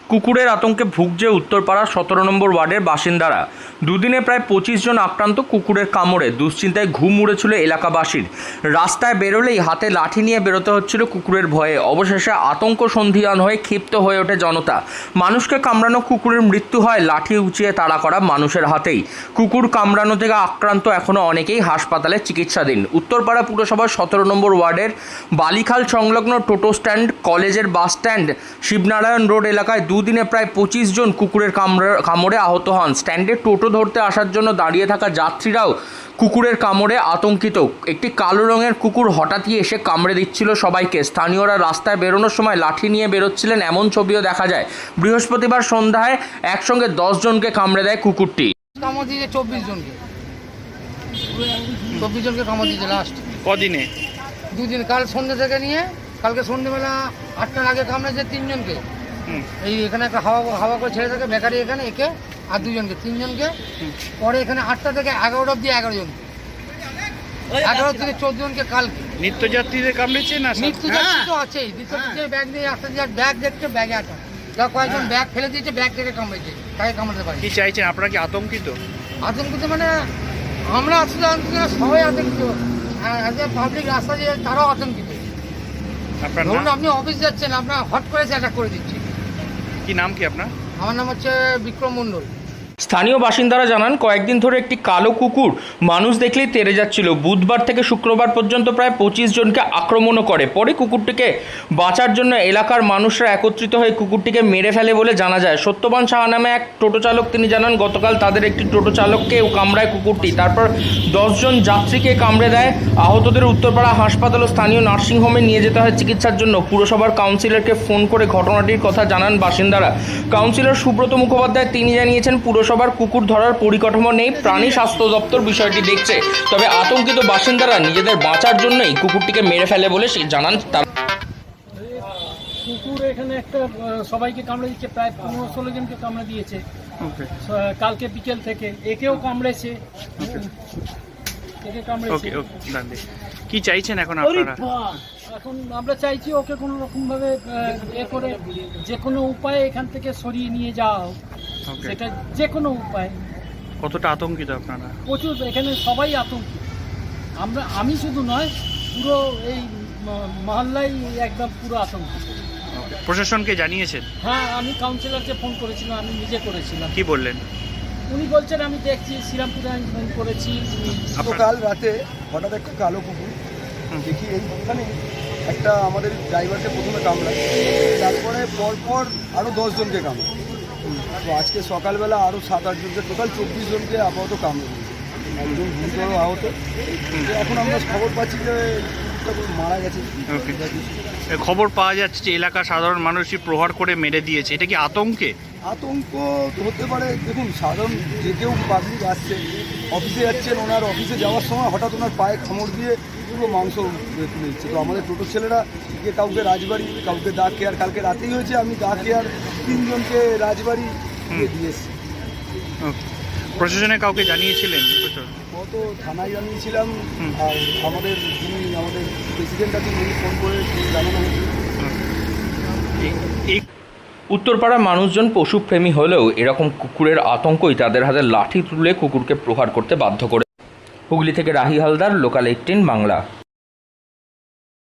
কুকুরের আতঙ্কে ভুগছে উত্তরপাড়া 17 নম্বর ওয়ার্ডের বাসিন্দারা। দুদিনে প্রায় 25 জন আক্রান্ত কুকুরের কামড়ে। দুশ্চিন্তায় ঘুম উড়েছিল এলাকাবাসীর। রাস্তায় বেরোলেই হাতে লাঠি নিয়ে বেরোতে হচ্ছিল কুকুরের ভয়ে। অবশেষে আতঙ্ক সন্ধিয়ান হয়ে ক্ষিপ্ত হয়ে ওঠে জনতা। মানুষকে কামড়ানো কুকুরের মৃত্যু হয় লাঠি উঁচিয়ে তাড়া করা মানুষের হাতেই। কুকুর কামড়ানো থেকে আক্রান্ত এখনও অনেকেই হাসপাতালে চিকিৎসাধীন। উত্তরপাড়া পুরসভার 17 নম্বর ওয়ার্ডের বালিখাল সংলগ্ন টোটো স্ট্যান্ড, কলেজের বাস স্ট্যান্ড, শিবনারায়ণ রোড এলাকায় দুদিনে প্রায় 25 জন কুকুরের কামড়ে আহত হন। স্ট্যান্ডে টোটো ধরতে আসার জন্য দাঁড়িয়ে থাকা যাত্রীরাও কুকুরের কামড়ে আতঙ্কিত। একটি কালো রঙের কুকুর হঠাৎই এসে কামড়ে দিচ্ছিল সবাইকে। স্থানীয়রা রাস্তায় বেরোনোর সময় লাঠি নিয়ে বেরোচ্ছিলেন, এমন ছবিও দেখা যায়। বৃহস্পতিবার সন্ধ্যায় একসঙ্গে 10 জনকে কামড়ে দেয় কুকুরটি। কামড় দিয়েছে 24 জনকে কামড় দিয়েছে লাস্ট কদিনে? দুদিন, কাল সন্ধ্যে থেকে নিয়ে কালকে সন্ধ্যেবেলা 8টার আগে কামড়েছে 3 জনকে। এই এখানে একটা হাওয়া করে ছেড়ে থাকে বেকারি, এখানে একে আর 2 জনকে, 3 জনকে। পরে এখানে 8টা থেকে 11টা অব্দি 11 জন, 11 থেকে 14 জনকে কালকে। নিত্যযাত্রীদের কামড়েছে না? নিত্যযাত্রী তো আছেই, নিত্যযাত্রী ব্যাগ নিয়ে আসতে যায়, ব্যাগ দেখতে ব্যাগে আটা যা কয়েকজন ব্যাগ ফেলে দিয়েছে, ব্যাগ থেকে কামড়েছে, তাকে কামড়াতে পারে। কি চাইছেন আপনারা? কি আতঙ্কিত? আতঙ্কিত মানে আমরা আসলে সবাই আতঙ্কিত, পাবলিক রাস্তা দিয়ে তারাও আতঙ্কিত। আপনার ধরুন নাম? আপনি অফিস যাচ্ছেন, আপনার হট করে অ্যাটাক করে দিচ্ছে। কি নাম কি আপনার? আমার নাম হচ্ছে বিক্রম মণ্ডল। স্থানীয় বাসিন্দারা জানান, কয়েকদিন ধরে একটি কালো কুকুর মানুষ দেখলেই তেড়ে যাচ্ছিল। বুধবার থেকে শুক্রবার পর্যন্ত প্রায় 25 জনকে আক্রমণও করে। পরে কুকুরটিকে বাঁচার জন্য এলাকার মানুষরা একত্রিত হয়ে কুকুরটিকে মেরে ফেলে বলে জানা যায়। সত্যবান সাহা নামে এক টোটো চালক, তিনি জানান গতকাল তাদের একটি টোটো চালককে কামড়ায় কুকুরটি। তারপর 10 জন যাত্রীকে কামড়ে দেয়। আহতদের উত্তরপাড়া হাসপাতাল ও স্থানীয় নার্সিংহোমে নিয়ে যেতে হয় চিকিৎসার জন্য। পুরসভার কাউন্সিলরকে ফোন করে ঘটনাটির কথা জানান বাসিন্দারা। কাউন্সিলর সুব্রত মুখোপাধ্যায় তিনি জানিয়েছেন, পুরসভার কুকুর ধরার পরিকাঠামো নেই, প্রাণী স্বাস্থ্য দপ্তর বিষয়টি দেখছে। তবে আতঙ্কিত বাসিন্দারা নিজেদের বাঁচার জন্যই কুকুরটিকে মেরে ফেলে বলে জানান তারা। কুকুর এখানে একটা সবাইকে কামড়ে দিচ্ছে, প্রায় 15-16 জনকে কামড়ে দিয়েছে কালকে বিকেল থেকে। একেও কামড়েছে, একে কামড়েছে। কি চাইছেন এখন আপনারা? এখন আমরা চাইছি ওকে কোনো রকম ভাবে এ করে যে কোনো উপায়ে এখান থেকে সরিয়ে নিয়ে যাওয়া হোক, সেটা যে কোনো উপায়। কতটা আতঙ্কিত আপনারা? প্রচুর, এখানে সবাই আতঙ্কিত। আমি শুধু নয়, পুরো এই মহল্লাই একদম পুরো আতঙ্কিত। প্রশাসনকে জানিয়েছেন? হ্যাঁ, আমি কাউন্সিলরকে ফোন করেছিলাম, আমি নিজে করেছিলাম। কি বললেন? উনি বলছেন আমি দেখছি, শ্রীরামপুরে আমি ফোন করেছি। কাল রাতে হঠাৎ একটা কালো কুকুর দেখি এইখানে একটা আমাদের ড্রাইভারকে প্রথমে কামড়ায়, তারপরে পরপর আরও 10 জনকে কামড়ায়। তো আজকে সকালবেলা আরও 7-8 জনকে, টোটাল 24 জনকে আপাতত কামড়ে দিয়েছে। একজন গুরুতর আহত। এখন আমরা খবর পাচ্ছি যে মারা গেছে। খবর পাওয়া যাচ্ছে যে এলাকার সাধারণ মানুষই প্রহার করে মেরে দিয়েছে। এটা কি আতঙ্কে? আতঙ্ক হতে পারে। দেখুন, সাধারণ যে কেউ পাবলিক আসছে, অফিসে যাচ্ছেন, ওনার অফিসে যাওয়ার সময় হঠাৎ ওনার পায়ে কামড় দিয়ে পুরো মাংস তুলে দিচ্ছে। তো আমাদের টোটো ছেলেরা কাউকে রাজবাড়ি, কাউকে দা কেয়ার, কালকে রাতেই হয়েছে, আমি দা কেয়ার 3 জনকে রাজবাড়ি দিয়ে এসেছি। প্রশাসনে কাউকে জানিয়েছিলেন? কত থানায় জানিয়েছিলাম, আর আমাদের প্রেসিডেন্ট আছেন, উনি ফোন করে জানানো হয়েছিল। উত্তরপাড়ার মানুষজন পশুপ্রেমী হলেও এরকম কুকুরের আতঙ্কই তাদের হাতে লাঠি তুলে কুকুরকে প্রহার করতে বাধ্য করে। হুগলি থেকে রাহি হালদার, লোকাল 18 বাংলা।